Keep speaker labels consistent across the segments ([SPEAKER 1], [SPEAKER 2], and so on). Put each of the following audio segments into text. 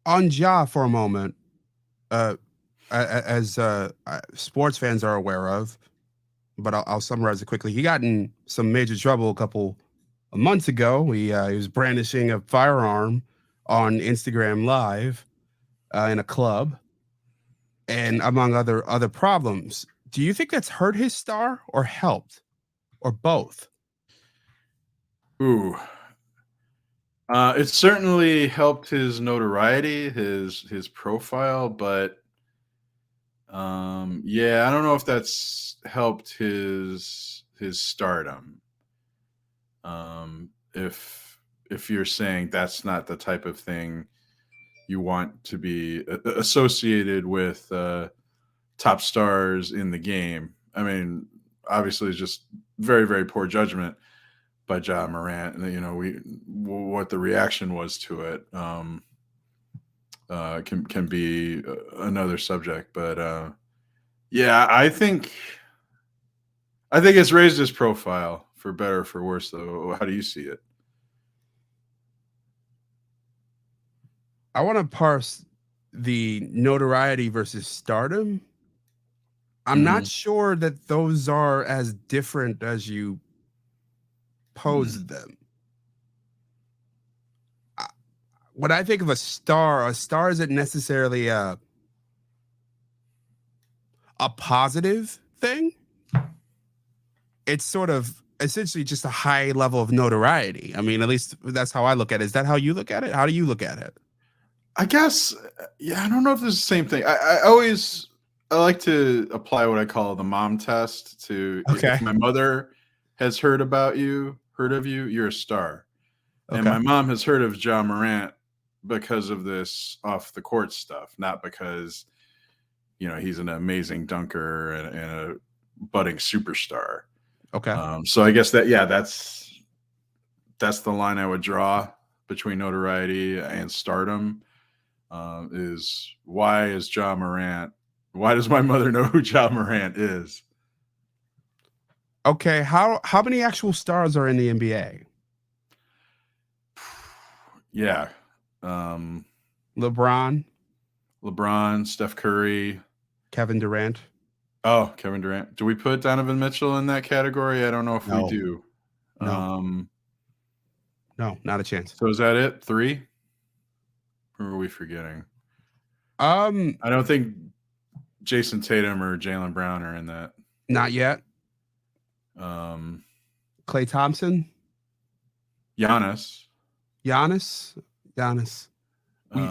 [SPEAKER 1] On Ja for a moment, uh, as sports fans are aware of, but I'll summarize it quickly. He got in some major trouble a couple of months ago. He was brandishing a firearm on Instagram Live in a club, and among other problems. Do you think that's hurt his star or helped, or both?
[SPEAKER 2] Ooh, it certainly helped his notoriety, his profile, but yeah, I don't know if that's helped his stardom. If you're saying that's not the type of thing you want to be associated with top stars in the game, I mean, obviously, it's just very, very poor judgment by John Morant, and we what the reaction was to it can be another subject, but yeah, I think it's raised his profile for better or for worse. Though, how do you see it?
[SPEAKER 1] I want to parse the notoriety versus stardom. I'm not
[SPEAKER 2] Hmm.
[SPEAKER 1] sure that those are as different as you pose them. I- When I think of a star isn't necessarily a positive thing. It's sort of essentially just a high level of notoriety. I mean, at least that's how I look at it. Is that how you look at it? How do you look at it?
[SPEAKER 2] I guess, yeah. I don't know if this is the same thing. I like to apply what I call the mom test to
[SPEAKER 1] Okay.
[SPEAKER 2] if my mother has heard of you, you're a star. And
[SPEAKER 1] Okay.
[SPEAKER 2] my mom has heard of John Morant because of this off the court stuff, not because he's an amazing dunker and a budding superstar.
[SPEAKER 1] Okay.
[SPEAKER 2] So I guess that yeah, that's the line I would draw between notoriety and stardom. Is why is John Morant? Why does my mother know who John Morant is?
[SPEAKER 1] Okay. How many actual stars are in the NBA?
[SPEAKER 2] Yeah, um,
[SPEAKER 1] LeBron,
[SPEAKER 2] LeBron, Steph Curry.
[SPEAKER 1] Kevin Durant.
[SPEAKER 2] Oh, Kevin Durant. Do we put Donovan Mitchell in that category? I don't know if we
[SPEAKER 1] No,
[SPEAKER 2] do.
[SPEAKER 1] no,
[SPEAKER 2] Um,
[SPEAKER 1] no, not a chance.
[SPEAKER 2] so is that it? Three? Or are we forgetting?
[SPEAKER 1] Um,
[SPEAKER 2] I don't think Jason Tatum or Jalen Brown are in that.
[SPEAKER 1] Not yet.
[SPEAKER 2] Um,
[SPEAKER 1] Clay Thompson,
[SPEAKER 2] Giannis.
[SPEAKER 1] Giannis, Giannis.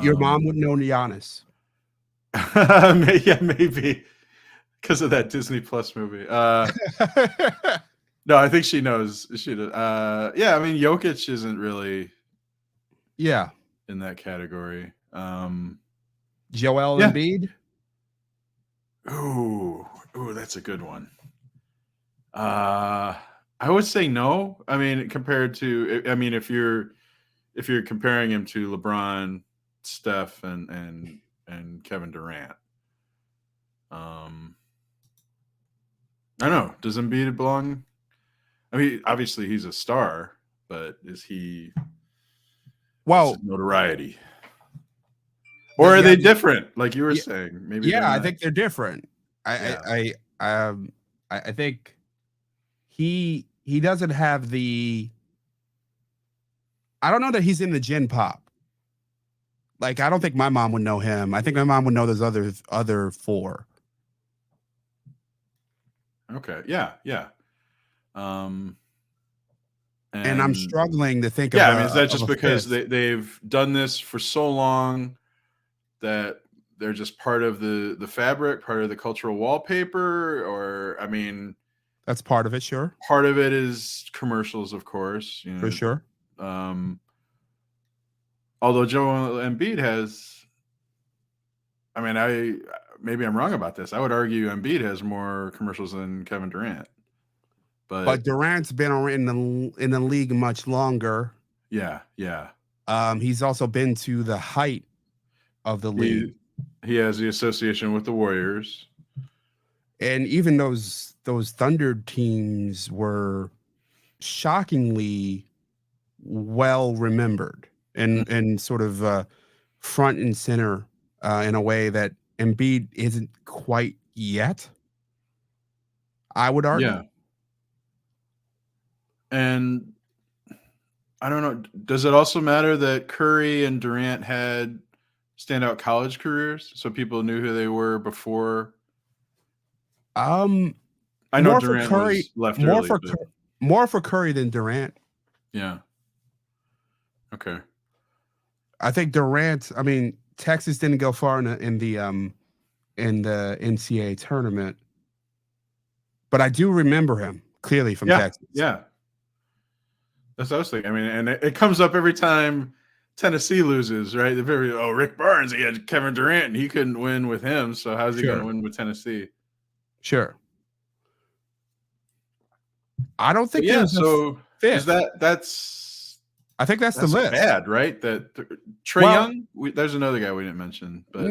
[SPEAKER 1] Your mom
[SPEAKER 2] Um,
[SPEAKER 1] would know Giannis.
[SPEAKER 2] yeah, maybe because of that Disney Plus movie. No, I think she knows. Yeah, I mean, Jokic isn't really
[SPEAKER 1] Yeah.
[SPEAKER 2] in that category.
[SPEAKER 1] Joel
[SPEAKER 2] Yeah.
[SPEAKER 1] Embiid.
[SPEAKER 2] Ooh, that's a good one. Uh, I would say no. I mean, compared to, I mean, if you're comparing him to LeBron, Steph, and Kevin Durant. Um, I don't know. Does Embiid belong? I mean, obviously he's a star, but what's his
[SPEAKER 1] Well,
[SPEAKER 2] notoriety? Or are
[SPEAKER 1] yeah,
[SPEAKER 2] they different? Like you were
[SPEAKER 1] yeah,
[SPEAKER 2] saying, maybe they're
[SPEAKER 1] yeah. I
[SPEAKER 2] not.
[SPEAKER 1] think they're different. I,
[SPEAKER 2] Yeah.
[SPEAKER 1] I, I think he doesn't have the. I don't know that he's in the Gen Pop. Like, I don't think my mom would know him. I think my mom would know those other four.
[SPEAKER 2] Okay. Yeah. Yeah. Um,
[SPEAKER 1] And I'm
[SPEAKER 2] and
[SPEAKER 1] struggling to think
[SPEAKER 2] yeah, I mean, is that
[SPEAKER 1] of
[SPEAKER 2] just
[SPEAKER 1] a
[SPEAKER 2] because
[SPEAKER 1] fifth.
[SPEAKER 2] they've done this for so long that they're just part of the fabric, part of the cultural wallpaper? Or I mean,
[SPEAKER 1] That's part of it, sure,
[SPEAKER 2] part of it is commercials, of course.
[SPEAKER 1] for sure.
[SPEAKER 2] Although Joel Embiid has, I mean, I maybe I'm wrong about this. I would argue Embiid has more commercials than Kevin Durant.
[SPEAKER 1] But
[SPEAKER 2] But
[SPEAKER 1] Durant's been in the league much longer.
[SPEAKER 2] yeah, yeah.
[SPEAKER 1] He's also been to the height of the league,
[SPEAKER 2] He he has the association with the Warriors.
[SPEAKER 1] and even those Thunder teams were shockingly well remembered and sort of front and center in a way that Embiid isn't quite yet. I would argue.
[SPEAKER 2] Yeah. And I don't know. Does it also matter that Curry and Durant had standout college careers, so people knew who they were before?
[SPEAKER 1] Um,
[SPEAKER 2] I know
[SPEAKER 1] more for
[SPEAKER 2] Durant
[SPEAKER 1] Curry,
[SPEAKER 2] was left
[SPEAKER 1] more
[SPEAKER 2] early,
[SPEAKER 1] for
[SPEAKER 2] but
[SPEAKER 1] more for Curry than Durant.
[SPEAKER 2] yeah. Okay.
[SPEAKER 1] I think Durant. I mean, Texas didn't go far in the NCAA tournament, but I do remember him clearly from
[SPEAKER 2] Yeah.
[SPEAKER 1] Texas.
[SPEAKER 2] Yeah. That's what I was thinking. I mean, and it comes up every time Tennessee loses, right? Rick Barnes, he had Kevin Durant, and he couldn't win with him. So how's he going to
[SPEAKER 1] Sure,
[SPEAKER 2] win with Tennessee?
[SPEAKER 1] sure. I don't
[SPEAKER 2] But
[SPEAKER 1] think
[SPEAKER 2] yeah,
[SPEAKER 1] there's a
[SPEAKER 2] so is
[SPEAKER 1] fifth.
[SPEAKER 2] that's
[SPEAKER 1] I think that's the list.
[SPEAKER 2] bad, right? That Trey
[SPEAKER 1] Well,
[SPEAKER 2] Young. There's another guy we didn't mention, but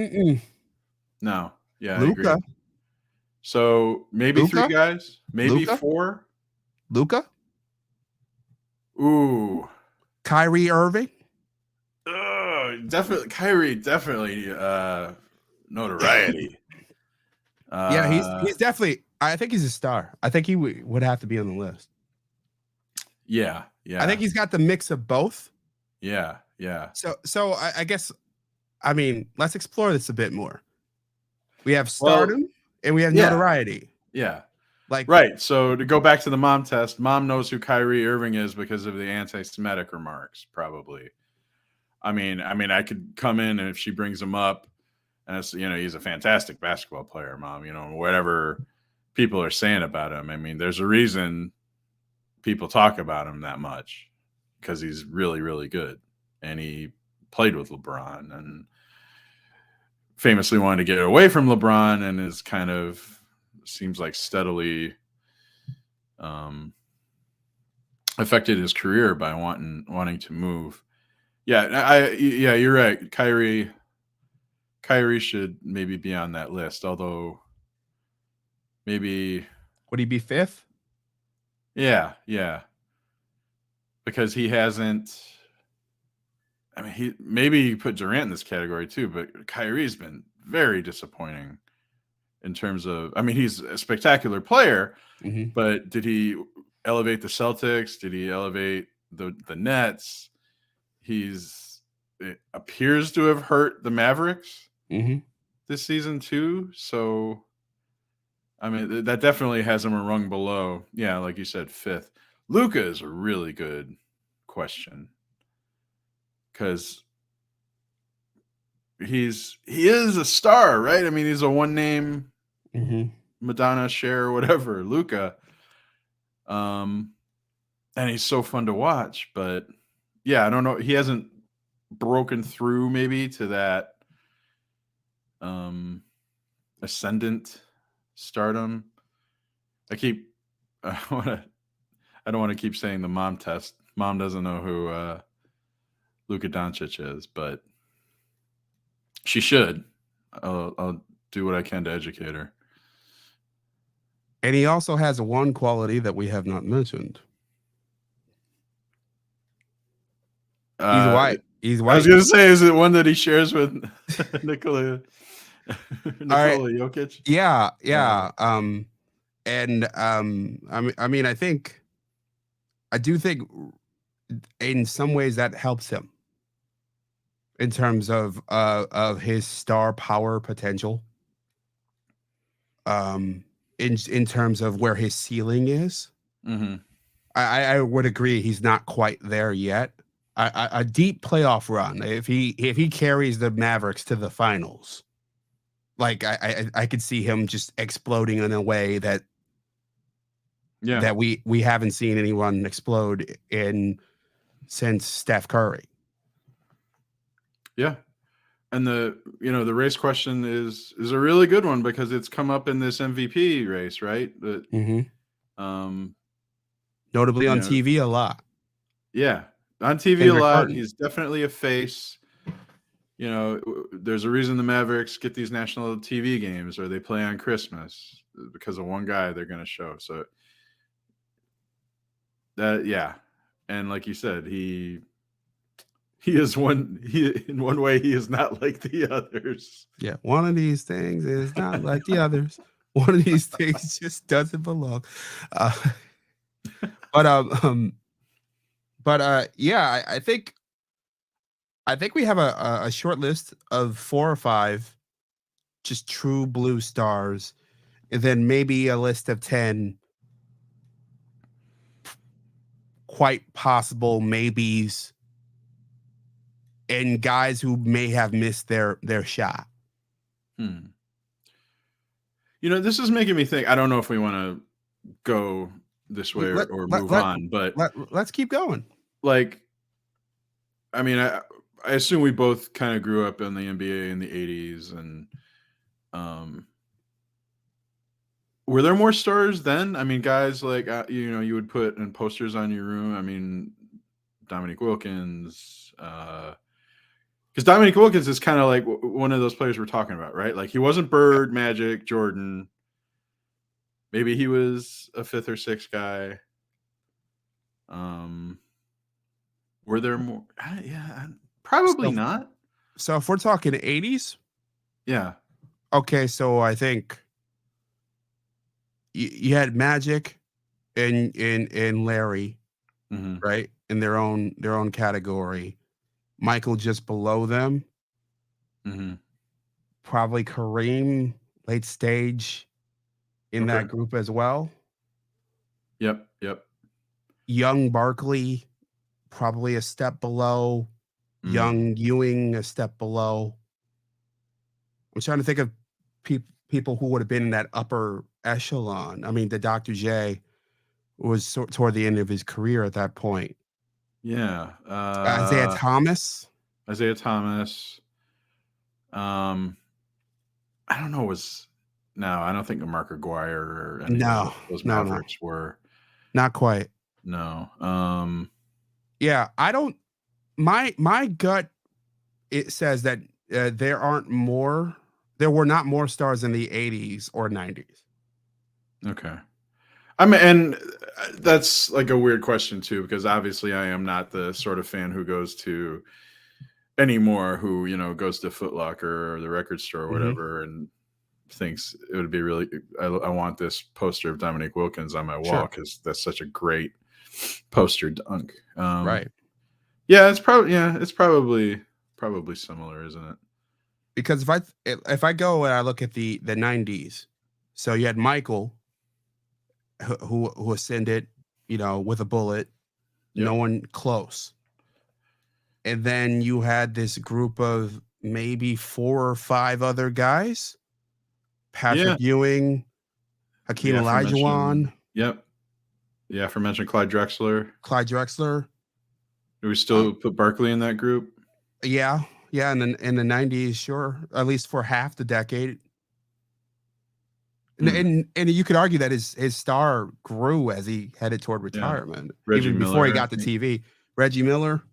[SPEAKER 2] no. Yeah, I
[SPEAKER 1] Luca,
[SPEAKER 2] agree. So maybe three
[SPEAKER 1] Luca,
[SPEAKER 2] guys, maybe
[SPEAKER 1] Luca,
[SPEAKER 2] four.
[SPEAKER 1] Luca,
[SPEAKER 2] Ooh,
[SPEAKER 1] Kyrie Irving.
[SPEAKER 2] definitely Kyrie. Definitely notoriety.
[SPEAKER 1] Yeah,
[SPEAKER 2] Uh,
[SPEAKER 1] he's definitely. I think he's a star. I think he would have to be on the list.
[SPEAKER 2] yeah,
[SPEAKER 1] I think
[SPEAKER 2] yeah,
[SPEAKER 1] he's got the mix of both.
[SPEAKER 2] yeah, yeah.
[SPEAKER 1] So I guess I mean let's explore this a bit more. We have
[SPEAKER 2] Well,
[SPEAKER 1] stardom and we have
[SPEAKER 2] yeah,
[SPEAKER 1] notoriety.
[SPEAKER 2] yeah.
[SPEAKER 1] Like
[SPEAKER 2] Right. So to go back to the mom test, mom knows who Kyrie Irving is because of the anti-Semitic remarks, probably. I could come in and if she brings him up, and it's he's a fantastic basketball player, mom. Whatever people are saying about him. I mean, there's a reason people talk about him that much because he's really, really good, and he played with LeBron and famously wanted to get away from LeBron, and is kind of seems like steadily affected his career by wanting to move. Yeah, you're right. Kyrie should maybe be on that list, although maybe
[SPEAKER 1] would he be fifth?
[SPEAKER 2] yeah, because he hasn't. I mean, he maybe you put Durant in this category too, but Kyrie's been very disappointing in terms of. I mean, he's a spectacular player,
[SPEAKER 1] Mm-hmm.
[SPEAKER 2] but did he elevate the Celtics? Did he elevate the Nets? It appears to have hurt the Mavericks
[SPEAKER 1] Mm-hmm.
[SPEAKER 2] this season too. So, I mean, that definitely has him a rung below. Yeah, like you said, fifth. Luka is a really good question because he is a star, right? I mean, he's a one name
[SPEAKER 1] Mm-hmm.
[SPEAKER 2] Madonna, Cher, whatever. Luka, and he's so fun to watch. But yeah, I don't know. He hasn't broken through maybe to that ascendant stardom. I keep I want to I don't want to keep saying the mom test. Mom doesn't know who Luka Doncic is, but she should. I'll do what I can to educate her.
[SPEAKER 1] And he also has one quality that we have not mentioned. He's
[SPEAKER 2] Uh,
[SPEAKER 1] white. He's
[SPEAKER 2] I was
[SPEAKER 1] white.
[SPEAKER 2] gonna say, is it one that he shares with Nikola
[SPEAKER 1] All right.
[SPEAKER 2] Jokic?
[SPEAKER 1] Yeah,
[SPEAKER 2] Uh,
[SPEAKER 1] yeah. And I think I do think in some ways that helps him in terms of his star power potential. In terms of where his ceiling is,
[SPEAKER 2] mm-hmm.
[SPEAKER 1] I would agree he's not quite there yet. A deep playoff run, if he carries the Mavericks to the finals, like I could see him just exploding in a way that
[SPEAKER 2] Yeah,
[SPEAKER 1] we haven't seen anyone explode in since Steph Curry.
[SPEAKER 2] yeah. And the race question is a really good one because it's come up in this MVP race, right? That
[SPEAKER 1] Mm-hmm.
[SPEAKER 2] um,
[SPEAKER 1] Notably
[SPEAKER 2] you
[SPEAKER 1] on
[SPEAKER 2] know,
[SPEAKER 1] TV a lot.
[SPEAKER 2] yeah, on TV a
[SPEAKER 1] Favorite
[SPEAKER 2] lot.
[SPEAKER 1] carton.
[SPEAKER 2] He's definitely a face. There's a reason the Mavericks get these national TV games or they play on Christmas because of one guy they're going to show. So that, yeah. And like you said, He is one. He in one way he is not like the others.
[SPEAKER 1] Yeah, one of these things is not like the others. One of these things just doesn't belong. Uh, but yeah, I think we have a short list of 4 or 5 just true blue stars, and then maybe a list of 10 quite possible maybes and guys who may have missed their shot.
[SPEAKER 2] Hmm. This is making me think. I don't know if we want to go this way
[SPEAKER 1] Let
[SPEAKER 2] or
[SPEAKER 1] let
[SPEAKER 2] move
[SPEAKER 1] let,
[SPEAKER 2] on, but
[SPEAKER 1] let's keep going.
[SPEAKER 2] like, I mean, I assume we both kind of grew up in the NBA in the '80s, and um, were there more stars then? I mean, guys like you would put in posters on your room. I mean, Dominique Wilkins, because Dominique Wilkins is kind of like one of those players we're talking about, right? Like he wasn't Bird, Magic, Jordan. Maybe he was a 5th or 6th guy. Um, were there more? Yeah, probably
[SPEAKER 1] So
[SPEAKER 2] not.
[SPEAKER 1] so if we're talking 80s,
[SPEAKER 2] Yeah.
[SPEAKER 1] okay, so I think you had Magic and Larry,
[SPEAKER 2] Hmm.
[SPEAKER 1] right? In their own category. Michael just below them,
[SPEAKER 2] Hmm.
[SPEAKER 1] probably Kareem late stage in
[SPEAKER 2] Okay.
[SPEAKER 1] that group as well.
[SPEAKER 2] Yep. Yep.
[SPEAKER 1] Young Barkley, probably a step below.
[SPEAKER 2] Mm.
[SPEAKER 1] Young Ewing, a step below. I'm trying to think of people who would have been in that upper echelon. I mean, the Dr. J was toward the end of his career at that point.
[SPEAKER 2] Yeah.
[SPEAKER 1] Isaiah Thomas?
[SPEAKER 2] Isaiah Thomas. Um, I don't know. I don't think Mark Aguirre or any of
[SPEAKER 1] No,
[SPEAKER 2] those
[SPEAKER 1] no, no,
[SPEAKER 2] Mavericks were.
[SPEAKER 1] not quite.
[SPEAKER 2] No.
[SPEAKER 1] Yeah, I don't. My gut it says that there aren't more. There were not more stars in the '80s or '90s.
[SPEAKER 2] Okay. I mean, and that's like a weird question too, because obviously I am not the sort of fan who goes to anymore, who goes to Foot Locker or the record store or
[SPEAKER 1] Hmm.
[SPEAKER 2] whatever, and thinks it would be really. I want this poster of Dominique Wilkins on my wall
[SPEAKER 1] Sure,
[SPEAKER 2] because that's such a great poster dunk.
[SPEAKER 1] right.
[SPEAKER 2] Yeah, it's probably similar, isn't it?
[SPEAKER 1] Because if I go and I look at the '90s, so you had Michael who ascended, with a bullet, no
[SPEAKER 2] Yep.
[SPEAKER 1] one close, and then you had this group of maybe 4 or 5 other guys:
[SPEAKER 2] Yeah.
[SPEAKER 1] Patrick Ewing,
[SPEAKER 2] The
[SPEAKER 1] Hakeem
[SPEAKER 2] aforementioned.
[SPEAKER 1] Olajuwon,
[SPEAKER 2] Yep. The aforementioned Clyde Drexler.
[SPEAKER 1] Clyde Drexler.
[SPEAKER 2] Do we
[SPEAKER 1] Uh,
[SPEAKER 2] still put Barkley in that group?
[SPEAKER 1] yeah, yeah, in the '90s, sure, at least for half the decade. And
[SPEAKER 2] Hmm.
[SPEAKER 1] and you could argue that his star grew as he headed toward
[SPEAKER 2] Yeah.
[SPEAKER 1] retirement,
[SPEAKER 2] Reggie
[SPEAKER 1] even before he
[SPEAKER 2] Miller, I
[SPEAKER 1] got to
[SPEAKER 2] think.
[SPEAKER 1] TV. Reggie Miller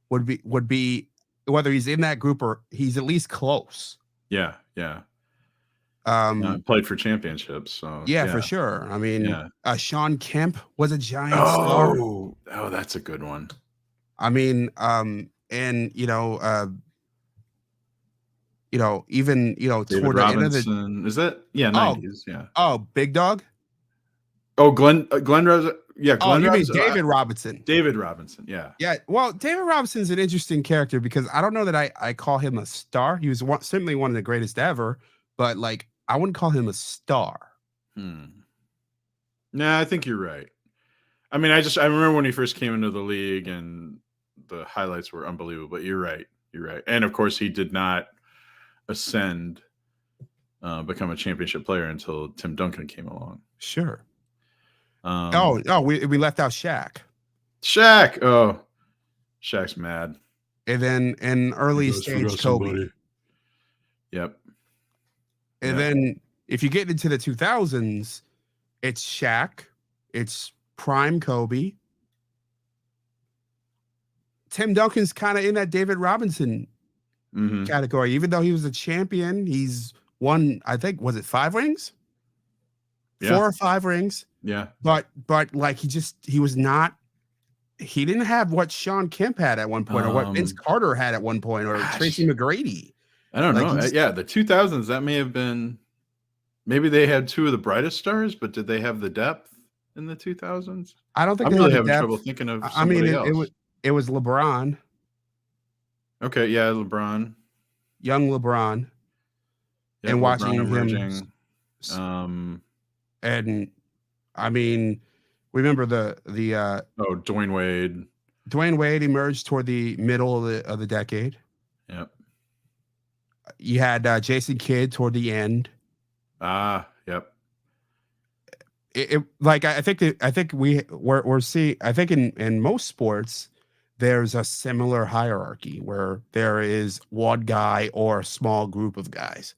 [SPEAKER 1] would be whether he's in that group or he's at least close.
[SPEAKER 2] Yeah. Yeah.
[SPEAKER 1] Um,
[SPEAKER 2] Played for championships. So
[SPEAKER 1] yeah,
[SPEAKER 2] yeah.
[SPEAKER 1] for sure. I mean,
[SPEAKER 2] Yeah.
[SPEAKER 1] Sean Kemp was a giant star.
[SPEAKER 2] Oh, that's a good one.
[SPEAKER 1] I mean, and even
[SPEAKER 2] David
[SPEAKER 1] toward the end of the
[SPEAKER 2] Robinson. Is that
[SPEAKER 1] oh
[SPEAKER 2] 90s? Yeah.
[SPEAKER 1] Big Dog.
[SPEAKER 2] Oh, Glenn Robinson. Yeah,
[SPEAKER 1] Oh,
[SPEAKER 2] Glenn
[SPEAKER 1] you mean
[SPEAKER 2] Robinson.
[SPEAKER 1] David Robinson?
[SPEAKER 2] David Robinson. Yeah.
[SPEAKER 1] Yeah, well, David Robinson's an interesting character because I don't know that I call him a star. He was certainly one of the greatest ever, but like I wouldn't call him a star.
[SPEAKER 2] Hmm. Nah, I think you're right. I mean, I remember when he first came into the league and the highlights were unbelievable. But you're right. You're right. And of course, he did not ascend, become a championship player until Tim Duncan came along.
[SPEAKER 1] Sure.
[SPEAKER 2] Um,
[SPEAKER 1] We left out Shaq,
[SPEAKER 2] Shaq. Oh, Shaq's mad.
[SPEAKER 1] and then an
[SPEAKER 2] You
[SPEAKER 1] early
[SPEAKER 2] guys
[SPEAKER 1] stage
[SPEAKER 2] forgot
[SPEAKER 1] Kobe,
[SPEAKER 2] somebody. Yep.
[SPEAKER 1] and
[SPEAKER 2] Yep.
[SPEAKER 1] then if you get into the 2000s, it's Shaq, it's prime Kobe. Tim Duncan's kind of in that David Robinson
[SPEAKER 2] Hmm.
[SPEAKER 1] category, even though he was a champion. He's won, I think, was it 5 rings?
[SPEAKER 2] Yeah.
[SPEAKER 1] 4 or 5 rings.
[SPEAKER 2] Yeah.
[SPEAKER 1] But like he was not he didn't have what Sean Kemp had at one point, or what Vince Carter had at one point, or Tracy
[SPEAKER 2] Gosh,
[SPEAKER 1] McGrady.
[SPEAKER 2] I don't
[SPEAKER 1] Like
[SPEAKER 2] know. Yeah, the 2000s, that may have been, maybe they had two of the brightest stars, but did they have the depth in the 2000s?
[SPEAKER 1] I don't think
[SPEAKER 2] I'm
[SPEAKER 1] they had
[SPEAKER 2] really
[SPEAKER 1] the
[SPEAKER 2] having trouble
[SPEAKER 1] depth.
[SPEAKER 2] thinking of
[SPEAKER 1] I mean,
[SPEAKER 2] somebody else.
[SPEAKER 1] it was LeBron,
[SPEAKER 2] Okay, yeah, LeBron.
[SPEAKER 1] young LeBron,
[SPEAKER 2] Yep,
[SPEAKER 1] and
[SPEAKER 2] LeBron
[SPEAKER 1] watching him,
[SPEAKER 2] emerging. Um,
[SPEAKER 1] and I mean, remember
[SPEAKER 2] Dwayne Wade.
[SPEAKER 1] Dwayne Wade emerged toward the middle of the decade.
[SPEAKER 2] Yep.
[SPEAKER 1] You had Jason Kidd toward the end.
[SPEAKER 2] Yep.
[SPEAKER 1] Like I think we're seeing. I think in most sports there's a similar hierarchy where there is one guy or a small group of guys,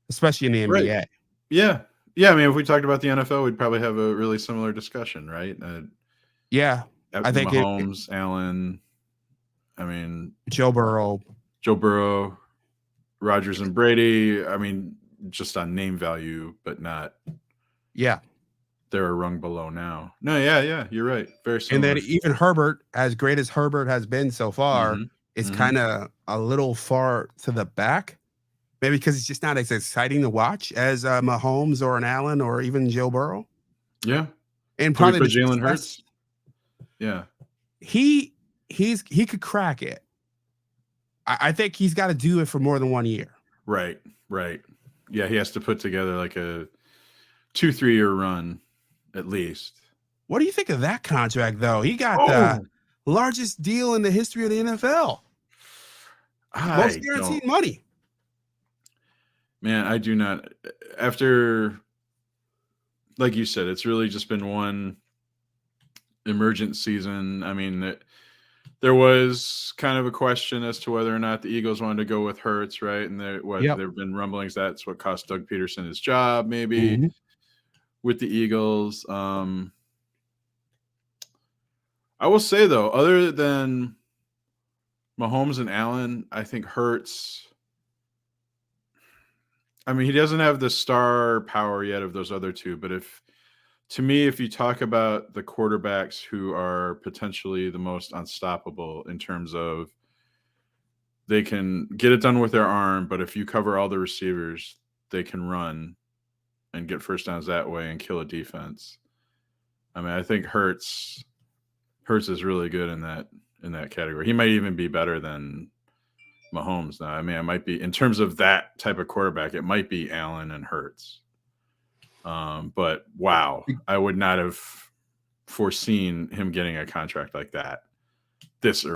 [SPEAKER 1] especially in the
[SPEAKER 2] Right.
[SPEAKER 1] NBA.
[SPEAKER 2] Yeah. Yeah. I mean, if we talked about the NFL, we'd probably have a really similar discussion, right?
[SPEAKER 1] Yeah, I think
[SPEAKER 2] Mahomes, Allen. I mean,
[SPEAKER 1] Joe Burrow,
[SPEAKER 2] Joe Burrow, Rodgers, and Brady. I mean, just on name value, but not.
[SPEAKER 1] Yeah,
[SPEAKER 2] They're a rung below now. No, yeah, you're right. Very
[SPEAKER 1] and then
[SPEAKER 2] similar.
[SPEAKER 1] even Herbert, as great as Herbert has been so far, is
[SPEAKER 2] Mm-hmm.
[SPEAKER 1] kind of a little far to the back. Maybe because it's just not as exciting to watch as Mahomes or an Allen or even Joe Burrow.
[SPEAKER 2] Yeah.
[SPEAKER 1] And
[SPEAKER 2] Can we
[SPEAKER 1] probably
[SPEAKER 2] put
[SPEAKER 1] the
[SPEAKER 2] Jalen
[SPEAKER 1] success.
[SPEAKER 2] Hurts? Yeah.
[SPEAKER 1] He could crack it. I think he's got to do it for more than 1 year.
[SPEAKER 2] Right. Yeah, he has to put together like a 2-3 year run at least.
[SPEAKER 1] What do you think of that contract, though? He got the largest deal in the history of the NFL. Most guaranteed money.
[SPEAKER 2] Man, I do not. After, like you said, it's really just been one emergent season. I mean, there was kind of a question as to whether or not the Eagles wanted to go with Hurts, right? And there have been rumblings that's what cost Doug Peterson his job, maybe with the Eagles. I will say though, other than Mahomes and Allen, I think Hurts. I mean, he doesn't have the star power yet of those other two, but if you talk about the quarterbacks who are potentially the most unstoppable in terms of they can get it done with their arm, but if you cover all the receivers, they can run and get first downs that way and kill a defense. I mean, I think Hurts is really good in that category. He might even be better than Mahomes now. I mean, it might be, in terms of that type of quarterback, it might be Allen and Hurts. But wow, I would not have foreseen him getting a contract like that this early.